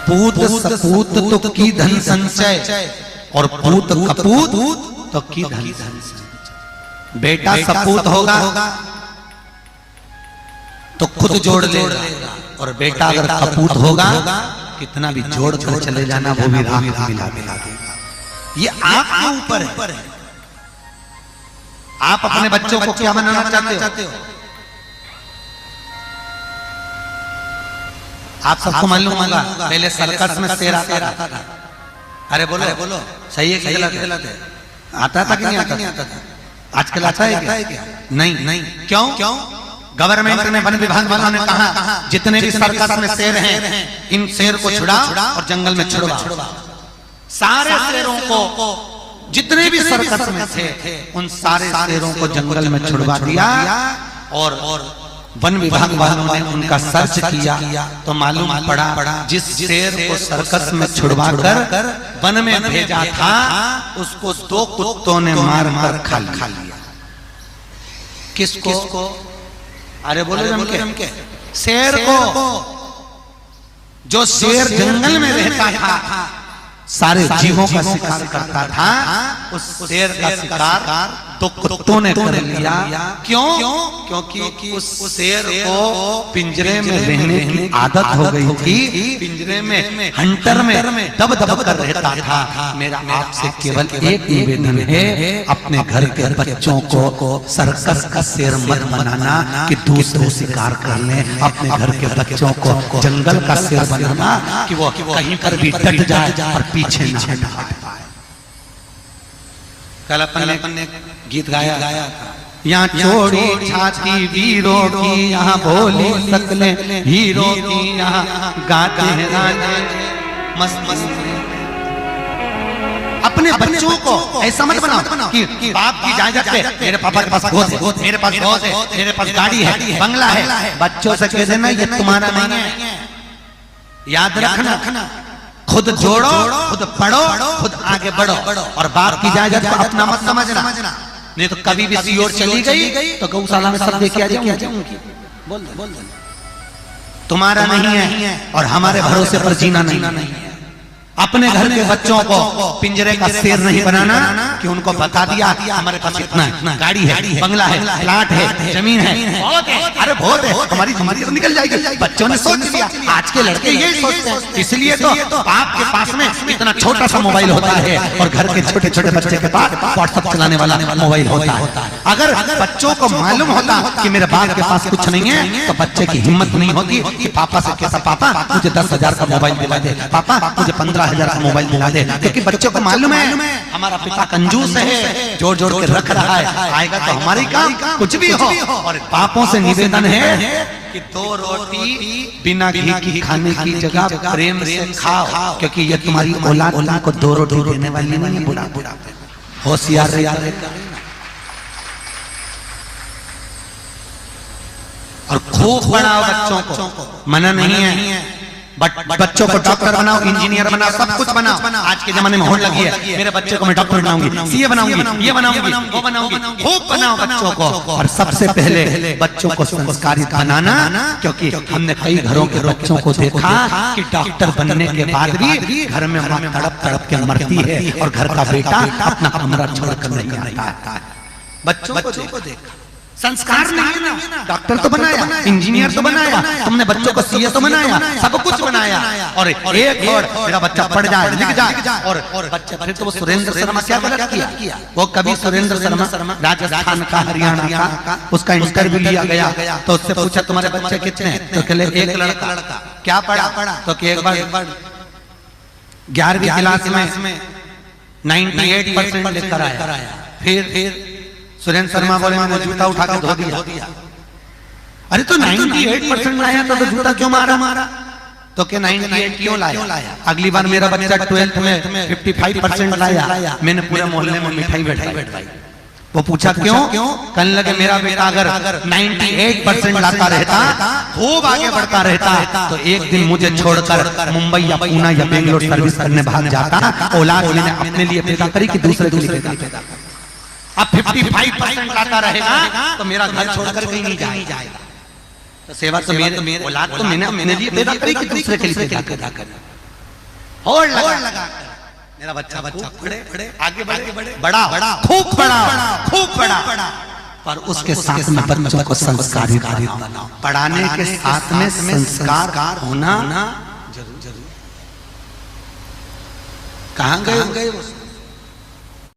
पूत सपूत तो की धन संचय और पूत कपूत तो की धन संचय। बेटा सपूत होगा तो खुद जोड़ लेगा, और बेटा अगर कपूत होगा कितना भी जोड़ कर चले जाना वो भी राह मिला देगा। ये आपके ऊपर है, आप अपने बच्चों को क्या बनाना चाहते हो? आप सबको मालूम होगा पहले सर्कस में शेर आता था। अरे बोलो सही है कि गलत है? आता था कि नहीं आता था? आजकल आता है क्या? नहीं। क्यों? गवर्नमेंट ने, वन विभाग वालों ने कहा जितने भी सर्कस में शेर हैं इन शेर को छुड़ाओ और जंगल में छुड़वाओ। सारे शेरों को, जितने भी सर्कस में थे उन सारे शेरों को जंगल में छुड़वा दिया। और वन विभाग वालों ने उनका सर्च किया तो मालूम पड़ा जिस शेर को सर्कस में छुड़वा कर वन में भेजा था उसको 2 कुत्तों ने मार खा लिया। किसको? अरे बोलो जम के। शेर को। जो शेर जंगल में रहता था, सारे जीवों का शिकार करता था, उस शेर का शिकार 2 कुत्तों ने कर लिया। क्यों? क्योंकि उस शेर को पिंजरे में रहने की आदत हो गई थी। पिंजरे में हंटर में दब कर रहता था। मेरा आपसे केवल एक निवेदन है, अपने घर के बच्चों को सर्कस का शेर मत बनाना कि दूसरे शिकार कर लें। अपने घर के बच्चों को जंगल का शेर बनाना कि वो कहीं पर भी डट जाए और पीछे ना हट पाए। कल अपन ने गीत गाया था, यहाँ चोरी छाती वीरों की, यहाँ भोली सकलें हीरो की, यहाँ गाते हैं राजा मस्त। अपने बच्चों को ऐसा मत बनाओ कि बाप की जायदाद पे मेरे पापा के पास गोद है, मेरे पास गोद है, मेरे पास गाड़ी है, बंगला है। बच्चों से कह देना ये तुम्हारा नहीं है। याद रखना, खुद जोड़ो, खुद पढ़ो, खुद आगे बढ़ो, और बाप की जायदाद को अपना मत समझना। नहीं तो कभी भी सियोर चली गई तो गौशाला में सब लेके आ जाऊंगी। बोल तुम्हारा नहीं है और हमारे भरोसे पर जीना नहीं है। अपने घर के बच्चों को पिंजरे का शेर नहीं बनाना कि उनको बता दिया हमारे पास इतना गाड़ी है, बंगला है, फ्लैट है, जमीन है, अरे बहुत है, हमारी तो निकल जाएगी। बच्चों ने सोच लिया, आज के लड़के यही सोचते हैं। इसलिए तो बाप के पास में इतना छोटा सा मोबाइल होता है और घर के छोटे छोटे बच्चे के पास व्हाट्सएप चलाने वाला मोबाइल होता है। अगर बच्चों को मालूम होता कि मेरे बाप के पास कुछ नहीं है तो बच्चे की हिम्मत नहीं होती कि पापा से कहता पापा मुझे 10,000 का मोबाइल दिला दे, पापा मुझे 15,000 का मोबाइल दिला दे। क्योंकि बच्चों को मालूम है हमारा पिता कंजूस है, जोड़ के रख रहा है, आएगा तो हमारी काम कुछ भी हो। और बापों से निवेदन है कि 2 रोटी बिना घी की खाने की जगह प्रेम से खाओ, क्योंकि ये तुम्हारी औलाद को 2 रोटी देने वाली नहीं है। बुढ़ा होशियार रहे और खूब पढ़ाओ बच्चों को, मना नहीं है। बच्चों को डॉक्टर बनाओ, इंजीनियर बनाओ, सब कुछ बनाओ। आज के जमाने में होड़ लगी है मेरे बच्चे को मैं डॉक्टर बनाऊंगी, सीए बनाऊंगी, ये बनाऊंगी, वो बनाऊंगी। खूब बनाओ बच्चों को, और सबसे पहले बच्चों को संस्कारित बनाना। क्योंकि हमने कई घरों के बच्चों को देखा कि डॉक्टर बनने के बाद भी घर में मां तड़प के मरती है और घर का बेटा अपना कमरा छोड़कर नहीं आता। बच्चों को देखा, संस्कार नहीं है ना। डॉक्टर तो बनाया, इंजीनियर तो बनाया, तुमने बच्चों को सीए तो बनाया, सब कुछ बनाया। और एक और मेरा बच्चा पढ़ जाए, लिख जाए, और बच्चे फिर तो वो सुरेंद्र शर्मा क्या गलत किया? वो कभी सुरेंद्र शर्मा राजस्थान का, हरियाणा का, उसका इंटरव्यू लिया गया तो उससे पूछा तुम्हारे बच्चे कितने हैं? तो कहले 1 लड़का। क्या पढ़ा? तो एक बार 11वीं क्लास में 98% लेकर आया। फिर सुरेंद्र शर्मा बोले मैंने जूता उठा के धो दिया। अरे तो 98% लाया तो जूता क्यों मारा? तो क्या 98 क्यों लाया? अगली बार मेरा बच्चा 12th में 55% लाया, मैंने पूरे मोहल्ले में मिठाई बैठाई। वो पूछा क्यों? कहने लगे मेरा बेटा अगर 98% लाता रहता, खूब आगे बढ़ता रहता, तो एक दिन मुझे छोड़कर मुंबई या पूना या बेंगलोर सर्विस करने भाग जाता। औलाद मैंने अपने लिए पैदा करी कि दूसरे के लिए पैदा करी। अब 55% लाता रहेगा तो मेरा घर छोड़कर कहीं नहीं जाएगा। तो सेवा तो मेरे औलाद तो मैंने अपने लिए पैदा करी कि दूसरे के लिए पैदा करी। होड़ लगा मेरा बच्चा पढ़े आगे बढ़े बड़ा खूब बड़ा पर उसके साथ में बच्चों को संस्कारी बनाओ। पढ़ाने के साथ में संस्कार होना जरूरी। कहाँ गए